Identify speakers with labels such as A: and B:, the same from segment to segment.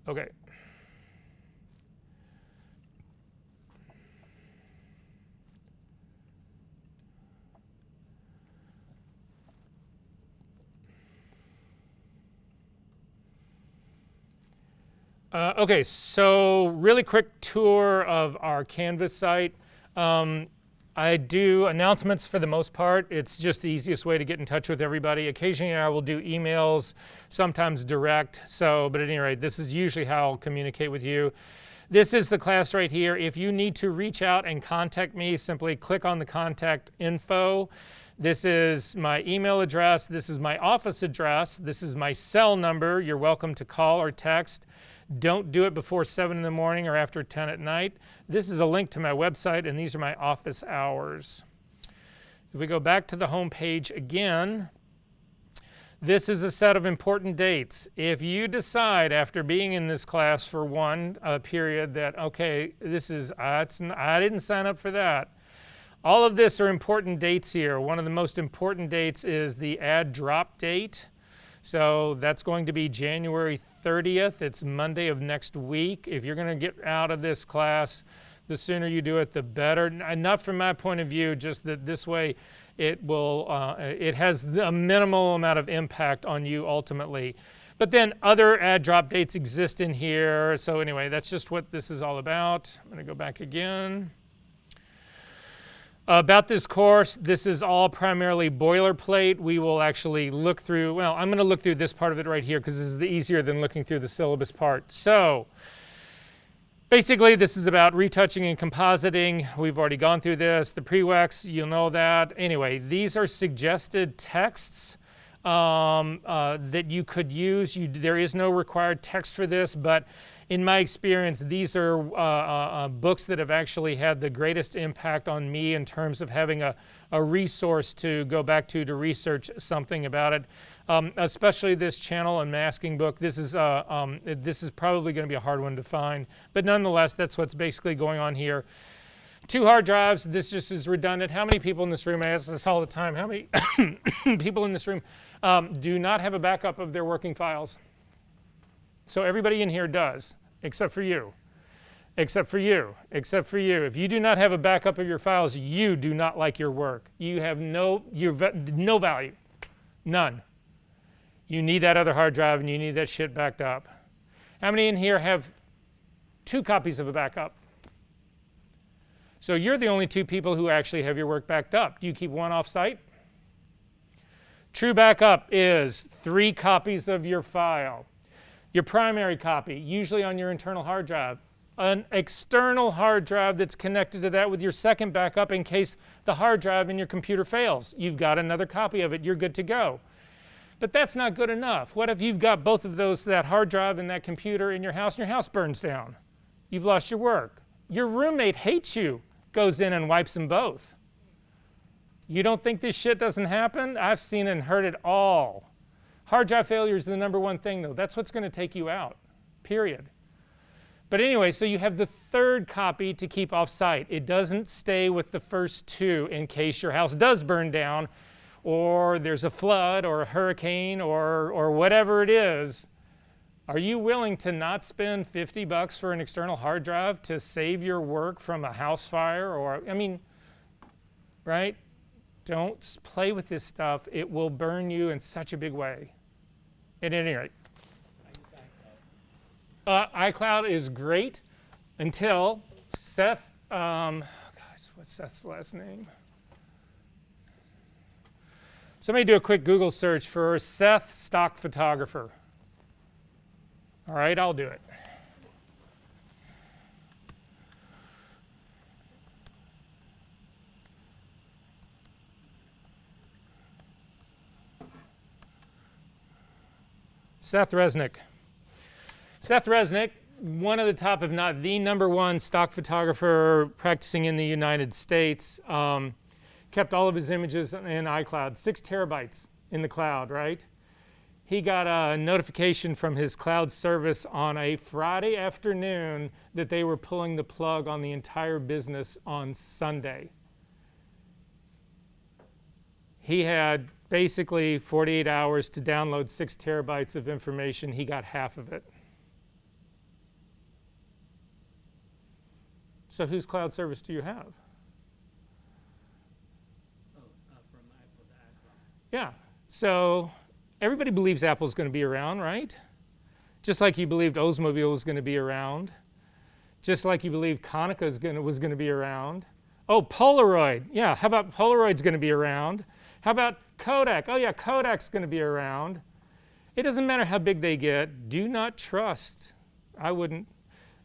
A: Okay. Okay, so really quick tour of our Canvas site. I do announcements for the most part. It's just the easiest way to get in touch with everybody. Occasionally I will do emails, sometimes direct. But at any rate, this is usually how I'll communicate with you. This is the class right here. If you need to reach out and contact me, simply click on the contact info. This is my email address. This is my office address. This is my cell number. You're welcome to call or text. Don't do it before 7 in the morning or after 10 at night. This is a link to my website, and these are my office hours. If we go back to the home page again, this is a set of important dates. If you decide after being in this class for one period that, okay, this is, I didn't sign up for that. All of this are important dates here. One of the most important dates is the add drop date. So that's going to be January 30th. It's Monday of next week. If you're going to get out of this class, the sooner you do it, the better. Not from my point of view, just that this way it will, it has a minimal amount of impact on you ultimately. But then other add drop dates exist in here. So anyway, that's just what this is all about. I'm going to go back again. About this course, this is all primarily boilerplate. We will actually look through, well, I'm going to look through this part of it right here because this is easier than looking through the syllabus part. So basically, this is about retouching and compositing. We've already gone through this. The prereqs, you'll know that. Anyway, these are suggested texts that you could use. There is no required text for this, but in my experience, these are books that have actually had the greatest impact on me in terms of having a resource to go back to research something about it. Especially this channel and masking book. This is probably going to be a hard one to find, but nonetheless, that's what's basically going on here. 2 hard drives. This just is redundant. How many people in this room, I ask this all the time, how many people in this room do not have a backup of their working files? So everybody in here does, except for you. Except for you. Except for you. If you do not have a backup of your files, you do not like your work. You have no value. None. You need that other hard drive and you need that shit backed up. How many in here have 2 copies of a backup? So you're the only 2 people who actually have your work backed up. Do you keep one off-site? True backup is 3 copies of your file. Your primary copy, usually on your internal hard drive. An external hard drive that's connected to that with your second backup in case the hard drive in your computer fails. You've got another copy of it, you're good to go. But that's not good enough. What if you've got both of those, that hard drive and that computer in your house, and your house burns down? You've lost your work. Your roommate hates you, goes in and wipes them both. You don't think this shit doesn't happen? I've seen and heard it all. Hard drive failure is the #1 thing, though. That's what's going to take you out, period. But anyway, so you have the 3rd copy to keep off-site. It doesn't stay with the first 2 in case your house does burn down or there's a flood or a hurricane or whatever it is. Are you willing to not spend $50 for an external hard drive to save your work from a house fire? Or, I mean, right? Don't play with this stuff. It will burn you in such a big way. At any rate. iCloud is great until Seth, gosh, what's Seth's last name? Somebody do a quick Google search for Seth stock photographer. All right, I'll do it. Seth Resnick. Seth Resnick, one of the top, if not the #1 stock photographer practicing in the United States, kept all of his images in iCloud, 6 terabytes in the cloud, right? He got a notification from his cloud service on a Friday afternoon that they were pulling the plug on the entire business on Sunday. He had basically 48 hours to download 6 terabytes of information. He got half of it. So whose cloud service do you have?
B: From Apple to iCloud.
A: Yeah. So everybody believes Apple's going to be around, right? Just like you believed Oldsmobile was going to be around. Just like you believed Konica was going to be around. Oh, Polaroid. Yeah, how about Polaroid's going to be around? How about Kodak? Oh, yeah, Kodak's going to be around. It doesn't matter how big they get. Do not trust. I wouldn't.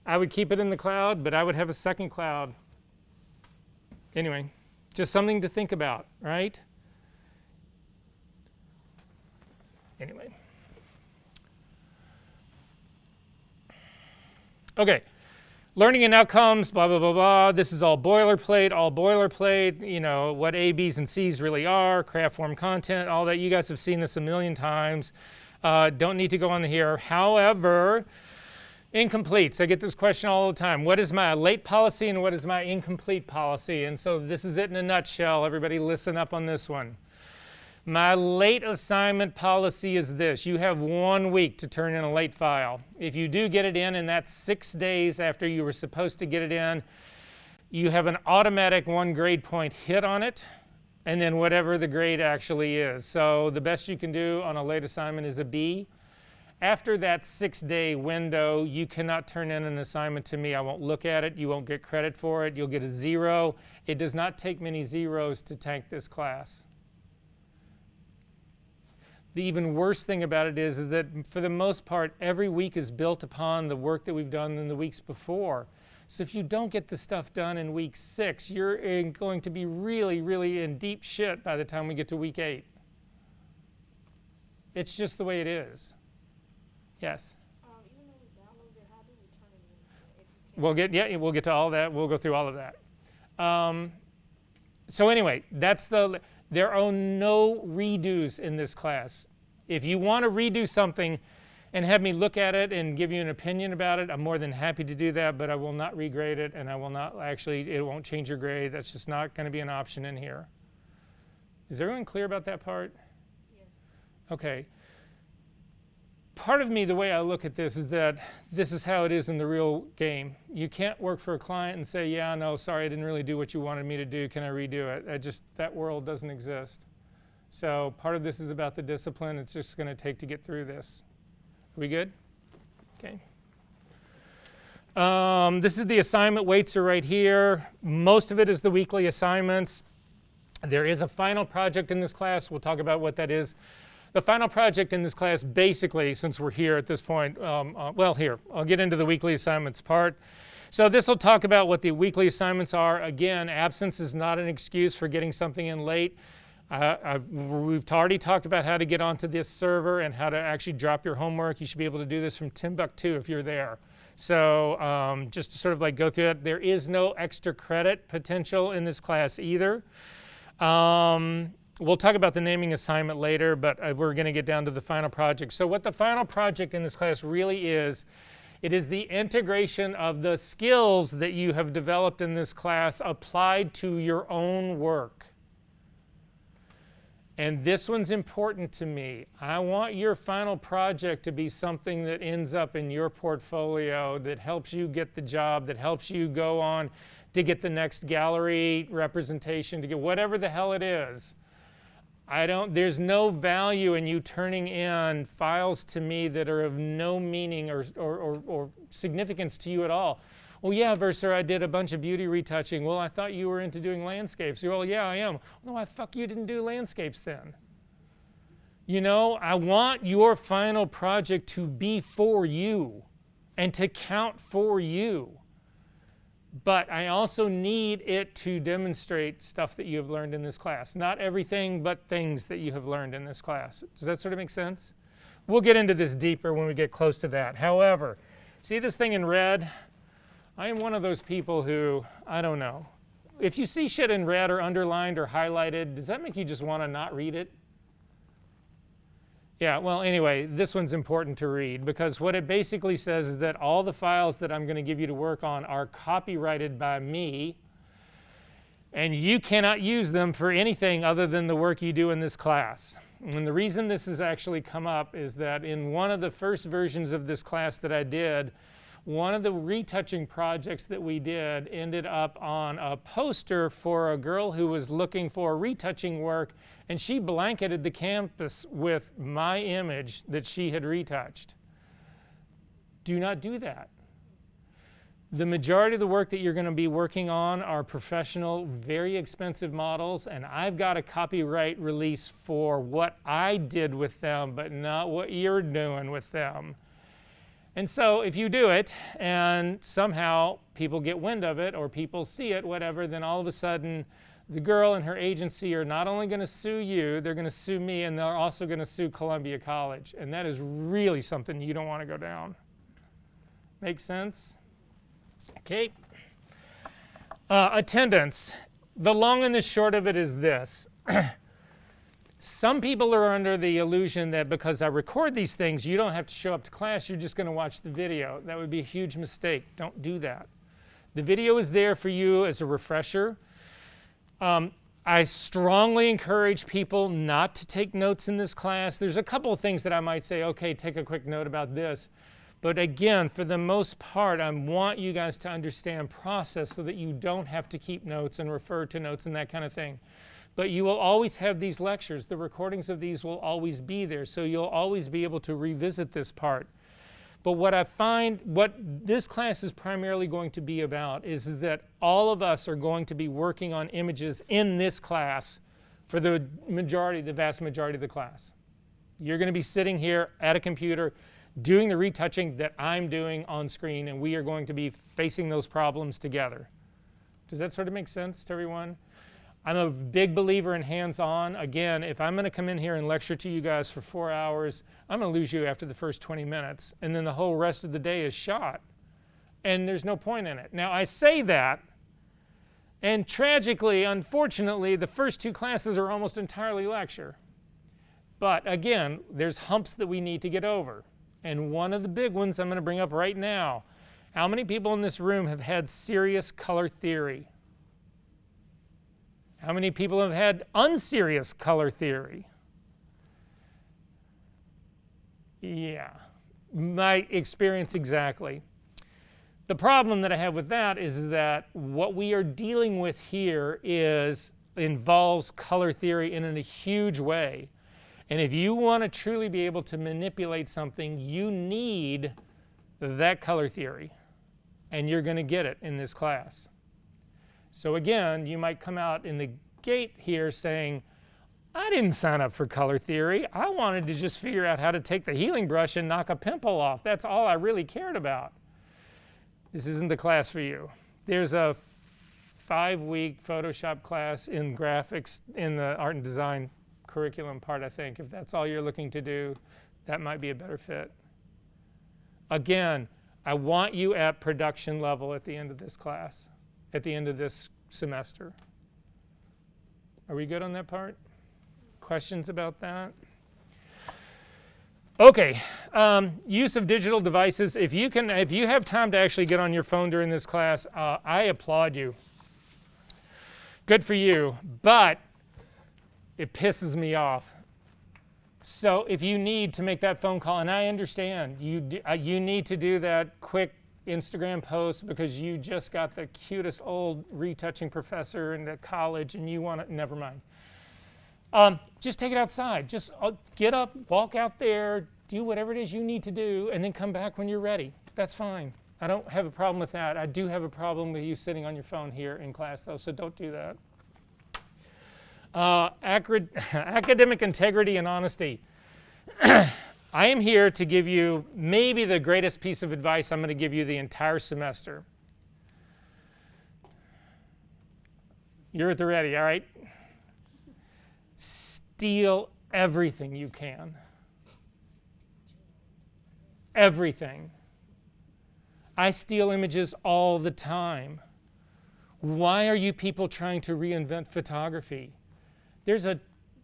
A: I would keep it in the cloud, but I would have a second cloud. Anyway, just something to think about, right? Anyway. Okay. Learning and outcomes, blah, blah, blah, blah. This is all boilerplate, you know, what A, B's, and C's really are, craft form content, all that. You guys have seen this a million times. Don't need to go on here. However, incompletes. I get this question all the time. What is my late policy and what is my incomplete policy? And so this is it in a nutshell. Everybody listen up on this one. My late assignment policy is this. You have 1 week to turn in a late file. If you do get it in, and that's 6 days after you were supposed to get it in, you have an automatic 1 grade point hit on it, and then whatever the grade actually is. So the best you can do on a late assignment is a B. After that 6-day window, you cannot turn in an assignment to me. I won't look at it. You won't get credit for it. You'll get a 0. It does not take many zeros to tank this class. The even worse thing about it is that for the most part, every week is built upon the work that we've done in the weeks before. So if you don't get the stuff done in week 6, you're going to be really, really in deep shit by the time we get to week 8. It's just the way it is. Yes?
C: Even though we download it, how do we turn it in?
A: We'll get to all that. We'll go through all of that. So anyway, there are no redos in this class. If you want to redo something and have me look at it and give you an opinion about it, I'm more than happy to do that, but I will not regrade it, and I will not it won't change your grade. That's just not going to be an option in here. Is everyone clear about that part?
C: Yeah.
A: Okay. Part of me, the way I look at this is that this is how it is in the real game. You can't work for a client and say, yeah, no, sorry, I didn't really do what you wanted me to do. Can I redo it? That world doesn't exist. So part of this is about the discipline it's just going to take to get through this. Are we good? Okay. This is the assignment weights are right here. Most of it is the weekly assignments. There is a final project in this class. We'll talk about what that is. The final project in this class, basically, since we're here at this point, here, I'll get into the weekly assignments part. So this will talk about what the weekly assignments are. Again, absence is not an excuse for getting something in late. We've already talked about how to get onto this server and how to actually drop your homework. You should be able to do this from Timbuktu if you're there. So just to sort of like go through that, there is no extra credit potential in this class either. We'll talk about the naming assignment later, but we're going to get down to the final project. So what the final project in this class really is, it is the integration of the skills that you have developed in this class applied to your own work. And this one's important to me. I want your final project to be something that ends up in your portfolio, that helps you get the job, that helps you go on to get the next gallery representation, to get whatever the hell it is. There's no value in you turning in files to me that are of no meaning or significance to you at all. Well, yeah, Verser, I did a bunch of beauty retouching. Well, I thought you were into doing landscapes. Well, yeah, I am. No, why the fuck you didn't do landscapes then? You know, I want your final project to be for you and to count for you. But I also need it to demonstrate stuff that you have learned in this class. Not everything, but things that you have learned in this class. Does that sort of make sense? We'll get into this deeper when we get close to that. However, see this thing in red? I am one of those people who, I don't know. If you see shit in red or underlined or highlighted, does that make you just want to not read it? Yeah, well, anyway, this one's important to read because what it basically says is that all the files that I'm going to give you to work on are copyrighted by me, and you cannot use them for anything other than the work you do in this class. And the reason this has actually come up is that in one of the first versions of this class that I did, one of the retouching projects that we did ended up on a poster for a girl who was looking for retouching work, and she blanketed the campus with my image that she had retouched. Do not do that. The majority of the work that you're going to be working on are professional, very expensive models, and I've got a copyright release for what I did with them, but not what you're doing with them. And so if you do it and somehow people get wind of it or people see it, whatever, then all of a sudden the girl and her agency are not only going to sue you, they're going to sue me, and they're also going to sue Columbia College. And that is really something you don't want to go down. Make sense? Okay. Attendance. The long and the short of it is this. Some people are under the illusion that because I record these things, you don't have to show up to class, you're just going to watch the video. That would be a huge mistake. Don't do that. The video is there for you as a refresher. I strongly encourage people not to take notes in this class. There's a couple of things that I might say, okay, take a quick note about this. But again, for the most part, I want you guys to understand process so that you don't have to keep notes and refer to notes and that kind of thing. But you will always have these lectures. The recordings of these will always be there, so you'll always be able to revisit this part. But what I find, what this class is primarily going to be about is that all of us are going to be working on images in this class for the vast majority of the class. You're going to be sitting here at a computer doing the retouching that I'm doing on screen, and we are going to be facing those problems together. Does that sort of make sense to everyone? I'm a big believer in hands-on. Again, if I'm going to come in here and lecture to you guys for 4 hours, I'm going to lose you after the first 20 minutes, and then the whole rest of the day is shot, and there's no point in it. Now, I say that, and tragically, unfortunately, the first 2 classes are almost entirely lecture. But again, there's humps that we need to get over. And one of the big ones I'm going to bring up right now. How many people in this room have had serious color theory? How many people have had unserious color theory? Yeah, my experience exactly. The problem that I have with that is that what we are dealing with here involves color theory in a huge way. And if you want to truly be able to manipulate something, you need that color theory. And you're going to get it in this class. So again, you might come out in the gate here saying, I didn't sign up for color theory. I wanted to just figure out how to take the healing brush and knock a pimple off. That's all I really cared about. This isn't the class for you. There's a 5-week Photoshop class in graphics in the art and design curriculum part, I think. If that's all you're looking to do, that might be a better fit. Again, I want you at production level at the end of this class, at the end of this semester. Are we good on that part? Questions about that? Okay, use of digital devices. If you have time to actually get on your phone during this class, I applaud you. Good for you, but it pisses me off. So if you need to make that phone call, and I understand, you need to do that quick Instagram post because you just got the cutest old retouching professor in the college and you want to, never mind. Just take it outside. Just get up, walk out there, do whatever it is you need to do, and then come back when you're ready. That's fine. I don't have a problem with that. I do have a problem with you sitting on your phone here in class, though, so don't do that. Academic integrity and honesty. I am here to give you maybe the greatest piece of advice I'm going to give you the entire semester. You're at the ready, all right? Steal everything you can. Everything. I steal images all the time. Why are you people trying to reinvent photography? There's a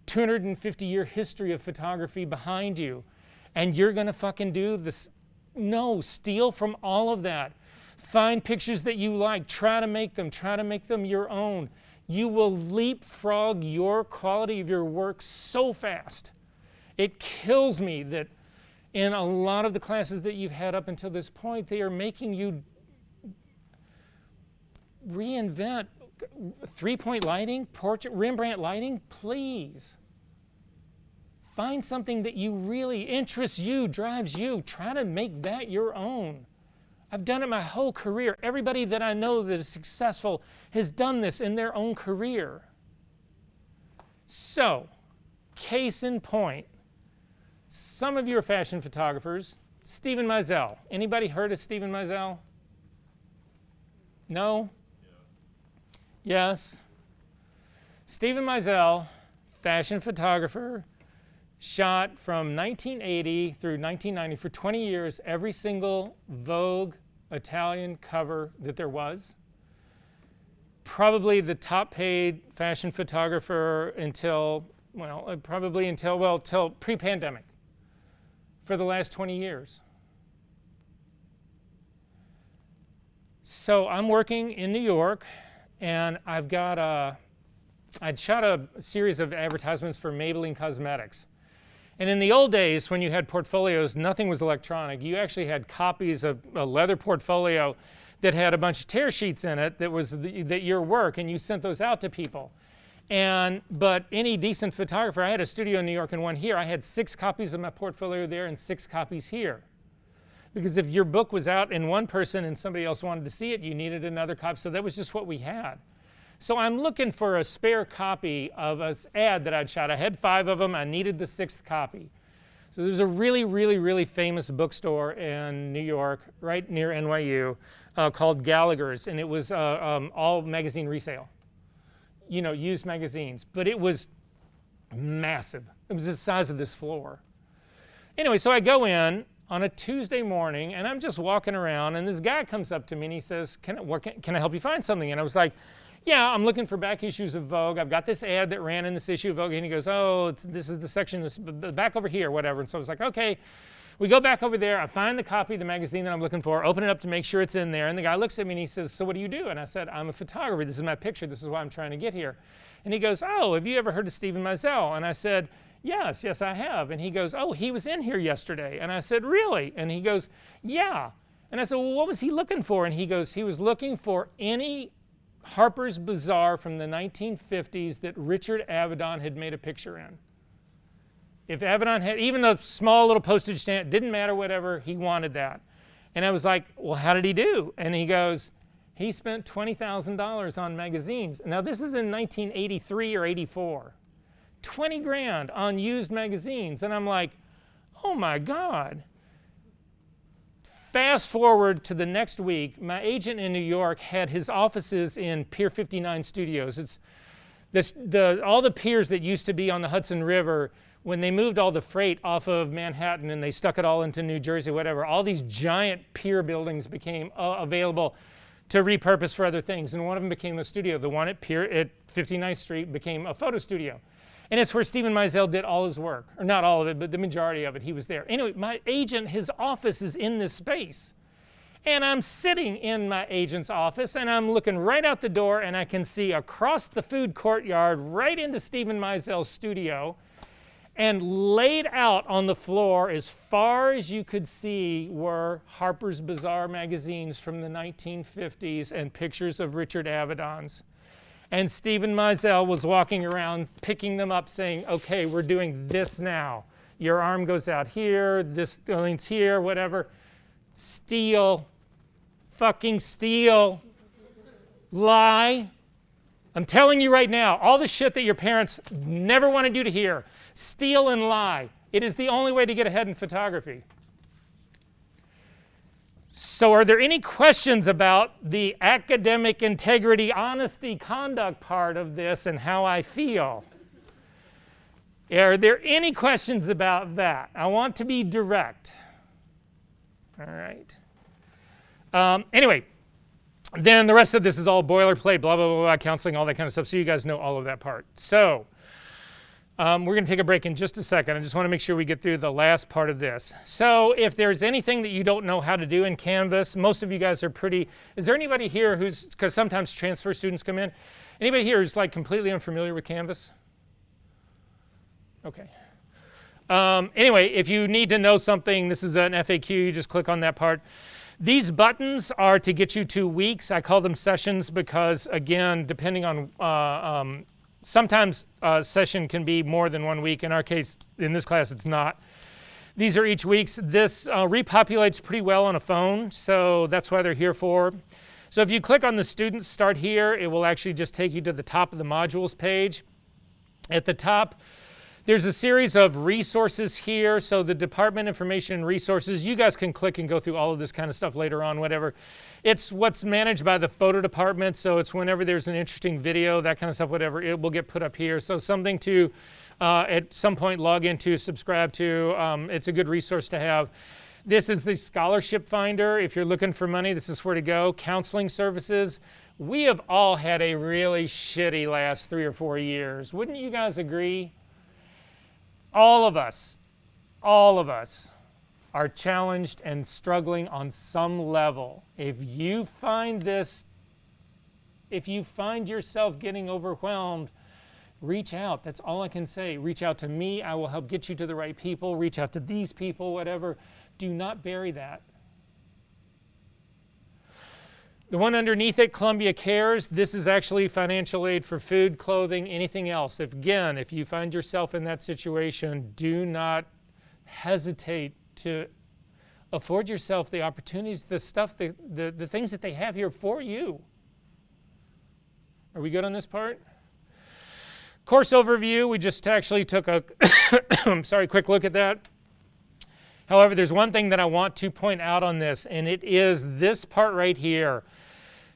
A: 250-year history of photography behind you, and you're going to fucking do this. No, steal from all of that. Find pictures that you like. Try to make them your own. You will leapfrog your quality of your work so fast. It kills me that in a lot of the classes that you've had up until this point, they are making you reinvent three-point lighting, portrait, Rembrandt lighting. Please. Find something that you really interests you, drives you. Try to make that your own. I've done it my whole career. Everybody that I know that is successful has done this in their own career. So, case in point, some of you are fashion photographers. Stephen Meisel. Anybody heard of Stephen Meisel? No? Yeah. Yes. Stephen Meisel, fashion photographer, shot from 1980 through 1990 for 20 years every single Vogue Italian cover that there was. Probably the top paid fashion photographer until, well, probably until, well, till pre-pandemic for the last 20 years. So I'm working in New York, and I've got I'd shot a series of advertisements for Maybelline Cosmetics. And in the old days, when you had portfolios, nothing was electronic. You actually had copies of a leather portfolio that had a bunch of tear sheets in it that was your work, and you sent those out to people. But any decent photographer, I had a studio in New York and one here, I had 6 copies of my portfolio there and 6 copies here. Because if your book was out in one person and somebody else wanted to see it, you needed another copy. So that was just what we had. So I'm looking for a spare copy of an ad that I'd shot. I had 5 of them. I needed the 6th copy. So there's a really, really, really famous bookstore in New York, right near NYU, called Gallagher's. And it was all magazine resale. You know, used magazines. But it was massive. It was the size of this floor. Anyway, so I go in on a Tuesday morning, and I'm just walking around, and this guy comes up to me, and he says, can I help you find something? And I was like, yeah, I'm looking for back issues of Vogue. I've got this ad that ran in this issue of Vogue. And he goes, oh, this is the section back over here, whatever. And so I was like, okay. We go back over there. I find the copy of the magazine that I'm looking for, open it up to make sure it's in there. And the guy looks at me and he says, so what do you do? And I said, I'm a photographer. This is my picture. This is why I'm trying to get here. And he goes, oh, have you ever heard of Stephen Meisel? And I said, yes, I have. And he goes, oh, he was in here yesterday. And I said, really? And he goes, yeah. And I said, well, what was he looking for? And he goes, he was looking for any Harper's Bazaar from the 1950s that Richard Avedon had made a picture in. If Avedon had, even the small little postage stamp, didn't matter, whatever, he wanted that. And I was like, well, how did he do? And he goes, he spent $20,000 on magazines. Now, this is in 1983 or 84. 20 grand on used magazines. And I'm like, oh my God. Fast forward to the next week, my agent in New York had his offices in Pier 59 Studios. It's all the piers that used to be on the Hudson River, when they moved all the freight off of Manhattan and they stuck it all into New Jersey, whatever, all these giant pier buildings became available to repurpose for other things. And one of them became a studio. The one at 59th Street became a photo studio. And it's where Stephen Meisel did all his work. Or not all of it, but the majority of it, he was there. Anyway, my agent, his office is in this space. And I'm sitting in my agent's office, and I'm looking right out the door, and I can see across the food courtyard right into Stephen Meisel's studio. And laid out on the floor as far as you could see were Harper's Bazaar magazines from the 1950s and pictures of Richard Avedon's. And Stephen Meisel was walking around picking them up saying, okay, we're doing this now. Your arm goes out here, this leans here, whatever. Steal. Fucking steal. Lie. I'm telling you right now, all the shit that your parents never wanted you to hear. Steal and lie. It is the only way to get ahead in photography. So are there any questions about the academic integrity, honesty, conduct part of this and how I feel? Are there any questions about that? I want to be direct. All right. Anyway, then the rest of this is all boilerplate, blah, blah, blah, blah, counseling, all that kind of stuff. So you guys know all of that part. So we're going to take a break in just a second. I just want to make sure we get through the last part of this. So if there's anything that you don't know how to do in Canvas, most of you guys are pretty, is there anybody here who's, because sometimes transfer students come in, anybody here who's like completely unfamiliar with Canvas? Okay. Anyway, if you need to know something, this is an FAQ, you just click on that part. These buttons are to get you to weeks. I call them sessions because, again, depending on, sometimes a session can be more than 1 week. In our case, in this class, it's not. These are each week's. This repopulates pretty well on a phone, so that's why they're here for. So if you click on the Students Start Here, it will actually just take you to the top of the modules page. At the top, there's a series of resources here. So the Department Information and Resources, you guys can click and go through all of this kind of stuff later on, whatever. It's what's managed by the photo department, so it's whenever there's an interesting video, that kind of stuff, whatever, it will get put up here. So something to, at some point, log into, subscribe to. It's a good resource to have. This is the Scholarship Finder. If you're looking for money, this is where to go. Counseling services. We have all had a really shitty last 3 or 4 years. Wouldn't you guys agree? All of us are challenged and struggling on some level. If you find yourself getting overwhelmed, reach out. That's all I can say. Reach out to me. I will help get you to the right people. Reach out to these people, whatever. Do not bury that. The one underneath it, Columbia Cares, this is actually financial aid for food, clothing, anything else. If you find yourself in that situation, do not hesitate to afford yourself the opportunities, the stuff, the things that they have here for you. Are we good on this part? Course overview, we just actually took a quick look at that. However, there's one thing that I want to point out on this, and it is this part right here.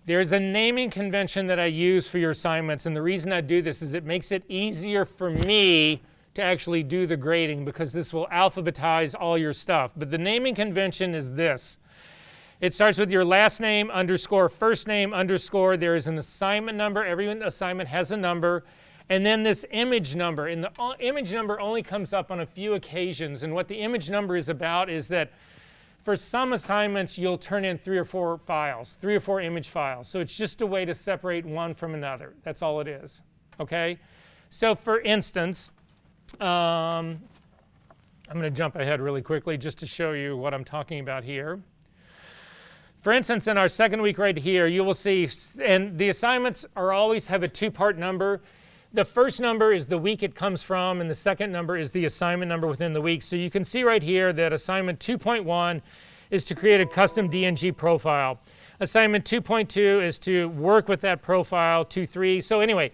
A: There's a naming convention that I use for your assignments, and the reason I do this is it makes it easier for me to actually do the grading because this will alphabetize all your stuff. But the naming convention is this. It starts with your last name, underscore, first name, underscore. There is an assignment number. Every assignment has a number. And then this image number, and the image number only comes up on a few occasions. And what the image number is about is that for some assignments, you'll turn in 3 or 4 files, 3 or 4 image files. So it's just a way to separate one from another. That's all it is, okay? So for instance, I'm going to jump ahead really quickly just to show you what I'm talking about here. For instance, in our second week right here, you will see, and the assignments always have a 2-part number. The first number is the week it comes from, and the second number is the assignment number within the week. So you can see right here that assignment 2.1 is to create a custom DNG profile. Assignment 2.2 is to work with that profile, 2.3. So anyway,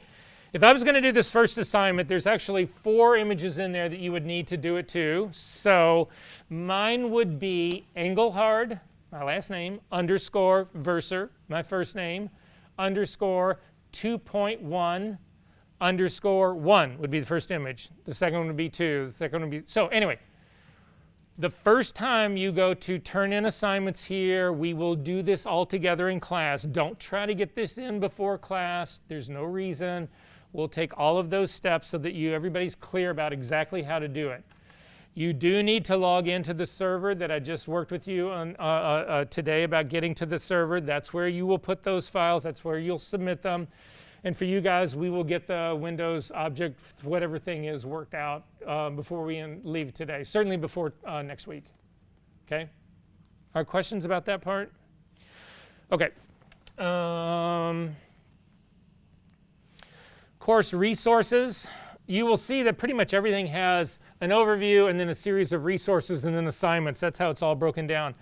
A: if I was going to do this first assignment, there's actually 4 images in there that you would need to do it to. So mine would be Engelhard, my last name, underscore Verser, my first name, underscore 2.1, underscore 1 would be the first image. The second one would be 2. The second one would be... So anyway, the first time you go to turn in assignments here, we will do this all together in class. Don't try to get this in before class. There's no reason. We'll take all of those steps so that everybody's clear about exactly how to do it. You do need to log into the server that I just worked with you on today about getting to the server. That's where you will put those files. That's where you'll submit them. And for you guys, we will get the Windows object, whatever thing is, worked out before we leave today. Certainly before next week. Okay? Are questions about that part? Okay. Course resources. You will see that pretty much everything has an overview and then a series of resources and then assignments. That's how it's all broken down.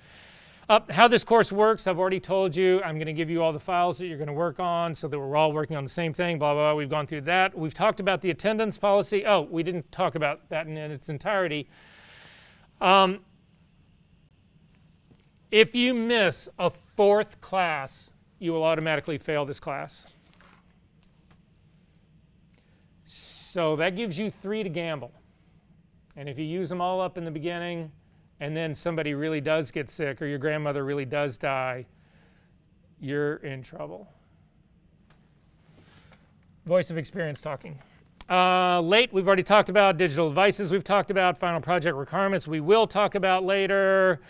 A: How this course works, I've already told you. I'm going to give you all the files that you're going to work on so that we're all working on the same thing, blah, blah, blah. We've gone through that. We've talked about the attendance policy. Oh, we didn't talk about that in its entirety. If you miss a 4th class, you will automatically fail this class. So that gives you 3 to gamble. And if you use them all up in the beginning, and then somebody really does get sick or your grandmother really does die, you're in trouble. Voice of experience talking. Late, we've already talked about. Digital devices, we've talked about. Final project requirements, we will talk about later.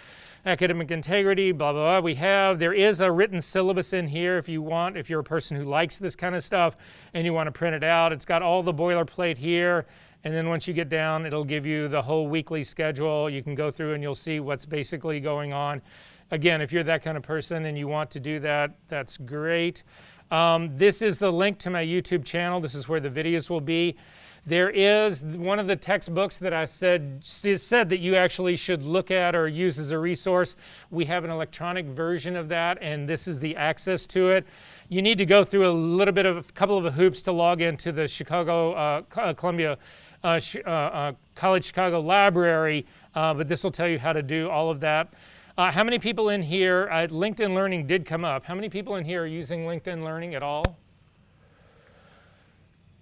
A: Academic integrity, blah, blah, blah. There is a written syllabus in here if you want, if you're a person who likes this kind of stuff and you want to print it out. It's got all the boilerplate here. And then once you get down, it'll give you the whole weekly schedule. You can go through and you'll see what's basically going on. Again, if you're that kind of person and you want to do that, that's great. This is the link to my YouTube channel. This is where the videos will be. There is one of the textbooks that I said that you actually should look at or use as a resource. We have an electronic version of that, and this is the access to it. You need to go through a couple of hoops to log into the Columbia College Chicago Library, but this will tell you how to do all of that. How many people in here, LinkedIn Learning did come up. How many people in here are using LinkedIn Learning at all?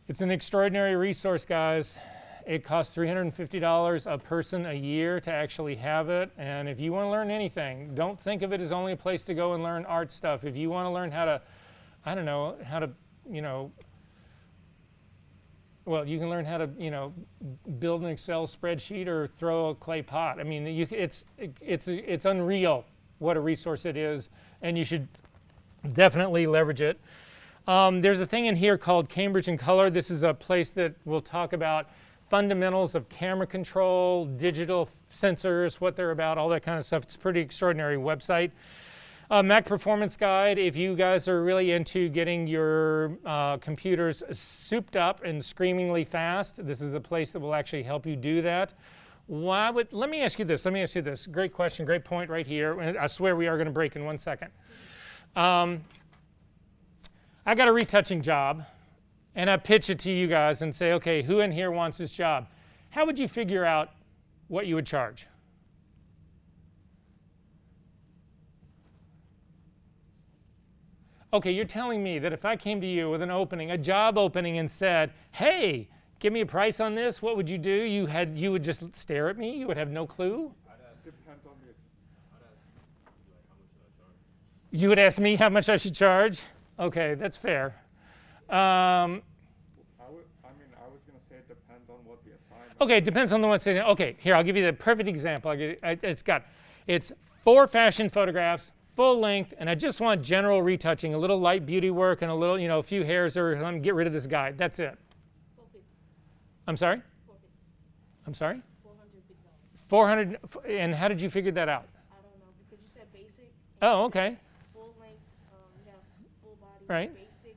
A: It's an extraordinary resource, guys. It costs $350 a person a year to actually have it. And if you want to learn anything, don't think of it as only a place to go and learn art stuff. If you want to learn how to, I don't know, well, you can learn how to, build an Excel spreadsheet or throw a clay pot. I mean, it's unreal what a resource it is, and you should definitely leverage it. There's a thing in here called Cambridge in Color. This is a place that will talk about fundamentals of camera control, digital sensors, what they're about, all that kind of stuff. It's a pretty extraordinary website. Mac Performance Guide, if you guys are really into getting your computers souped up and screamingly fast, this is a place that will actually help you do that. Let me ask you this. Great question, great point right here. And I swear we are going to break in 1 second. I got a retouching job, and I pitch it to you guys and say, okay, who in here wants this job? How would you figure out what you would charge? Okay, you're telling me that if I came to you with an opening, a job opening, and said, hey, give me a price on this, what would you do? You would just stare at me? You would have no clue?
D: Depends on this.
A: You would ask me how much I should charge? Okay, that's fair.
D: I was going to say it depends on what the assignment.
A: Okay, it depends on the one. Okay, here, I'll give you the perfect example. It's 4 fashion photographs, full length, and I just want general retouching, a little light beauty work, and a little, a few hairs, or let me get rid of this guy. That's it.
C: $450.
A: I'm sorry?
C: $450.
A: I'm sorry?
C: $450.
A: 400, and how did you figure that out?
C: I don't know, because you said basic.
A: Oh, okay.
C: Full length, you have full body.
A: Right.
C: Basic,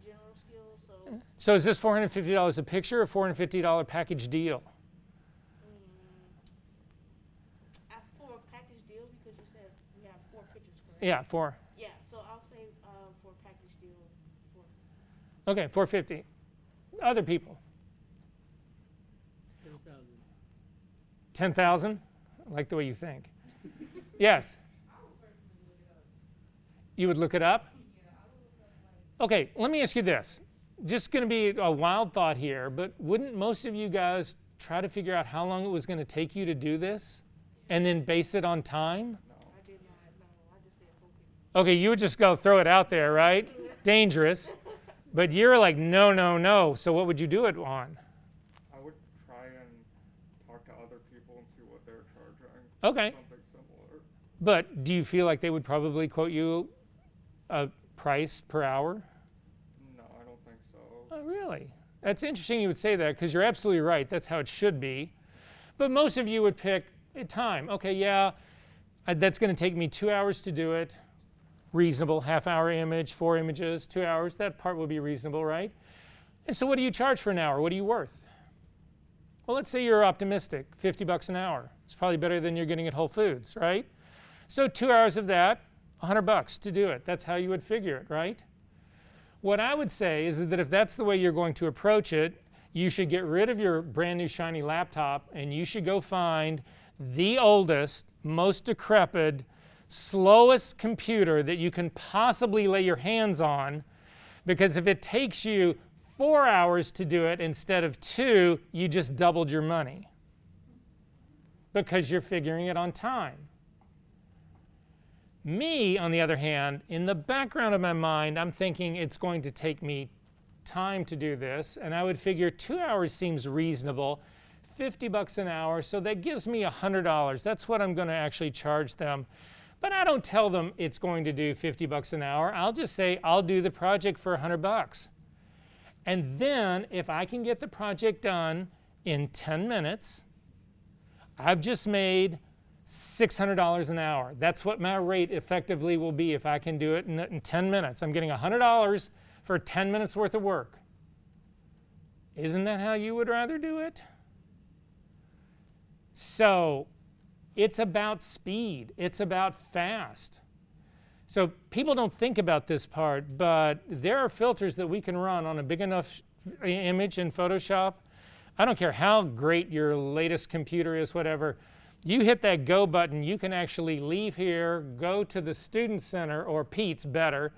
C: general skills, so.
A: So is this $450 a picture or $450 package deal?
C: For a package deal, because you said we have 4 pictures, correct?
A: Yeah, 4.
C: Yeah, so I'll say for a package deal, 4.
A: Okay, 450. Other people?
B: 10,000.
A: 10,000? I like the way you think. Yes? You would look it up? Okay, let me ask you this. Just going to be a wild thought here, but wouldn't most of you guys try to figure out how long it was going to take you to do this and then base it on time?
C: I did not, no, I just said 450.
A: Okay, you would just go throw it out there, right? Dangerous. But you're like, no, no, no. So what would you do it on?
D: I would try and talk to other people and see what they're charging.
A: Okay.
D: Something similar.
A: But do you feel like they would probably quote you a price per hour?
D: No, I don't think so.
A: Oh, really? That's interesting you would say that, because you're absolutely right. That's how it should be. But most of you would pick a time. Okay, yeah, that's going to take me 2 hours to do it. Reasonable, half-hour image, 4 images, 2 hours. That part will be reasonable, right? And so what do you charge for an hour? What are you worth? Well, let's say you're optimistic, 50 bucks an hour. It's probably better than you're getting at Whole Foods, right? So 2 hours of that, 100 bucks to do it. That's how you would figure it, right? What I would say is that if that's the way you're going to approach it, you should get rid of your brand new shiny laptop and you should go find the oldest, most decrepit, slowest computer that you can possibly lay your hands on, because if it takes you 4 hours to do it instead of 2, you just doubled your money because you're figuring it on time. Me, on the other hand, in the background of my mind, I'm thinking it's going to take me time to do this, and I would figure 2 hours seems reasonable, 50 bucks an hour, so that gives me $100. That's what I'm going to actually charge them. But I don't tell them it's going to do 50 bucks an hour. I'll just say I'll do the project for 100 bucks. And then if I can get the project done in 10 minutes, I've just made $600 an hour. That's what my rate effectively will be if I can do it in 10 minutes. I'm getting $100 for 10 minutes worth of work. Isn't that how you would rather do it? So it's about speed. It's about fast. So people don't think about this part, but there are filters that we can run on a big enough image in Photoshop. I don't care how great your latest computer is, whatever. You hit that go button, you can actually leave here, go to the student center, or Pete's better,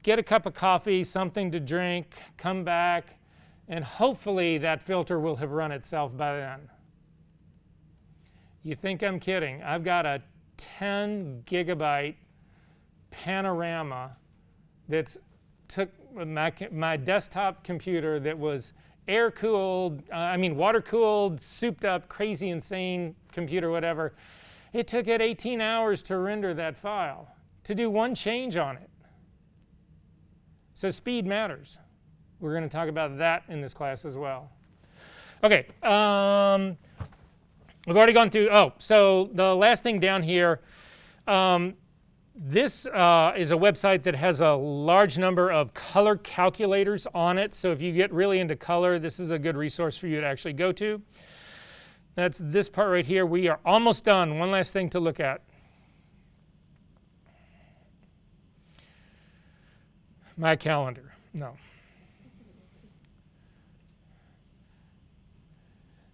A: get a cup of coffee, something to drink, come back, and hopefully that filter will have run itself by then. You think I'm kidding? I've got a 10 gigabyte panorama that's took my desktop computer that was air-cooled, water-cooled, souped-up, crazy, insane computer, whatever. It took it 18 hours to render that file, to do one change on it. So speed matters. We're going to talk about that in this class as well. Okay, we've already gone through, so the last thing down here, this is a website that has a large number of color calculators on it. So if you get really into color, this is a good resource for you to actually go to. That's this part right here. We are almost done. One last thing to look at. My calendar. No.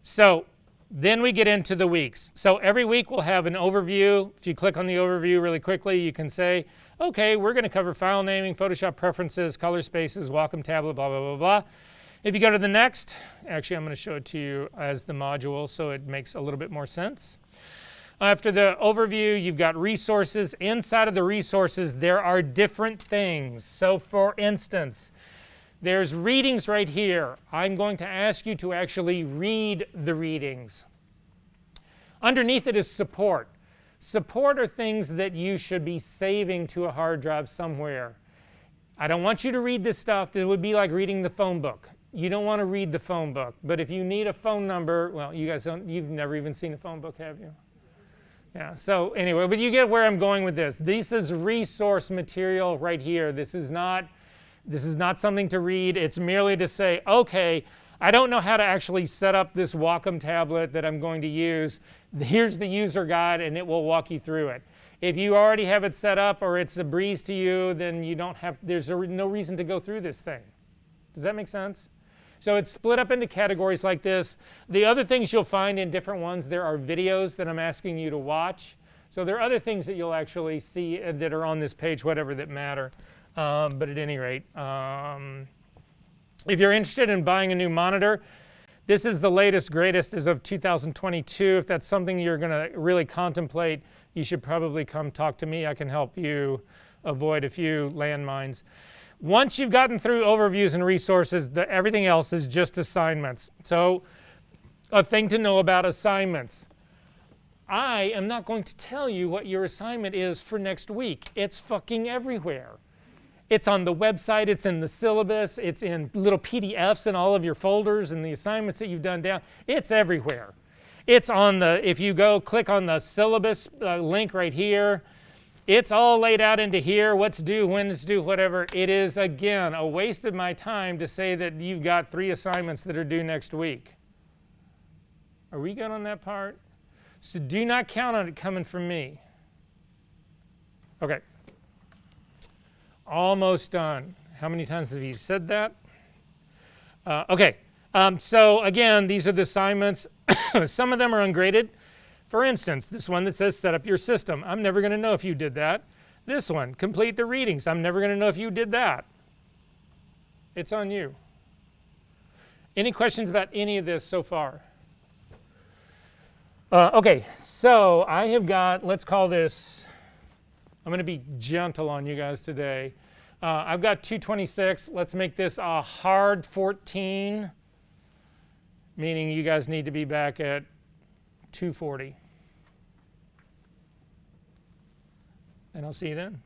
A: So then we get into the weeks. So every week we'll have an overview. If you click on the overview really quickly, you can say, okay, we're going to cover file naming, Photoshop preferences, color spaces, Wacom tablet, blah, blah, blah, blah. If you go to the next, actually I'm going to show it to you as the module so it makes a little bit more sense. After the overview, you've got resources. Inside of the resources, there are different things. So for instance, there's readings right here. I'm going to ask you to actually read the readings. Underneath it is support. Support are things that you should be saving to a hard drive somewhere. I don't want you to read this stuff. It would be like reading the phone book. You don't want to read the phone book. But if you need a phone number, well, you guys don't, you've never even seen a phone book, have you? Yeah, so anyway, but you get where I'm going with this. This is resource material right here. This is not something to read. It's merely to say, okay, I don't know how to actually set up this Wacom tablet that I'm going to use. Here's the user guide, and it will walk you through it. If you already have it set up or it's a breeze to you, then you don't have, there's no reason to go through this thing. Does that make sense? So it's split up into categories like this. The other things you'll find in different ones, there are videos that I'm asking you to watch. So there are other things that you'll actually see that are on this page, whatever, that matter. But at any rate, if you're interested in buying a new monitor, this is the latest, greatest as of 2022. If that's something you're going to really contemplate, you should probably come talk to me. I can help you avoid a few landmines. Once you've gotten through overviews and resources, everything else is just assignments. So a thing to know about assignments. I am not going to tell you what your assignment is for next week. It's fucking everywhere. It's on the website, it's in the syllabus, it's in little PDFs in all of your folders and the assignments that you've done down. It's everywhere. It's on the, if you go click on the syllabus link right here, it's all laid out into here, what's due, when it's due, whatever. It is, again, a waste of my time to say that you've got 3 assignments that are due next week. Are we good on that part? So do not count on it coming from me. Okay. Almost done. How many times have you said that? Okay. So again, these are the assignments. Some of them are ungraded. For instance, this one that says set up your system. I'm never going to know if you did that. This one, complete the readings. I'm never going to know if you did that. It's on you. Any questions about any of this so far? Okay, so I have got, let's call this, I'm going to be gentle on you guys today. I've got 226. Let's make this a hard 14, meaning you guys need to be back at 240. And I'll see you then.